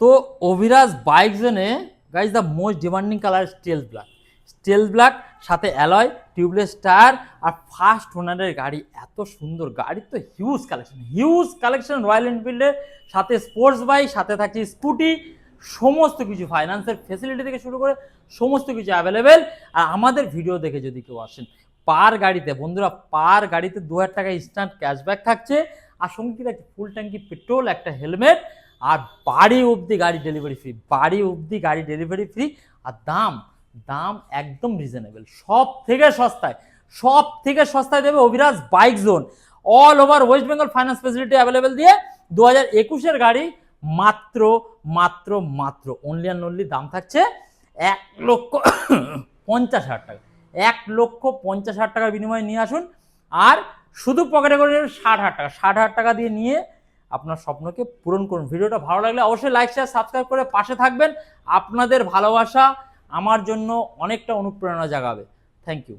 তো অভিরাজ বাইক জোনে guys the most demanding colour steel black সাথে অ্যালয় টিউবলেস টায়ার আর ফার্স্ট ওনারের গাড়ি। এত সুন্দর গাড়ি তো হিউজ কালেকশন রয়্যাল এনফিল্ডের সাথে স্পোর্টস বাইক, সাথে থাকছে স্কুটি, সমস্ত কিছু ফাইন্যান্সের ফেসিলিটি থেকে শুরু করে সমস্ত কিছু অ্যাভেলেবেল। আর আমাদের ভিডিও দেখে যদি কেউ আসেন, পার গাড়িতে বন্ধুরা, পার গাড়িতে 2000 টাকা ইনস্ট্যান্ট ক্যাশব্যাক থাকছে, আর সঙ্গে কি থাকছে ফুল ট্যাঙ্কি পেট্রোল, একটা হেলমেট, আর বাড়ি অবধি গাড়ি ডেলিভারি ফ্রি। আর দাম একদম রিজনেবল, সব থেকে সস্তায় দেবে Abhiraj bike zone. All over West Bengal finance facility available দিয়ে 2021-এর গাড়ি মাত্র অনলি অ্যান্ড অনলি দাম থাকছে 1,50,000 টাকা। 1,50,000 টাকার বিনিময়ে নিয়ে আসুন, আর শুধু পকেটে করে 60,000 টাকা দিয়ে নিয়ে আপনার স্বপ্নকে পূরণ করুন। ভিডিওটা ভালো লাগলে অবশ্যই লাইক শেয়ার সাবস্ক্রাইব করে পাশে থাকবেন। আপনাদের ভালোবাসা আমার জন্য অনেকটা অনুপ্রেরণা জাগাবে। Thank you.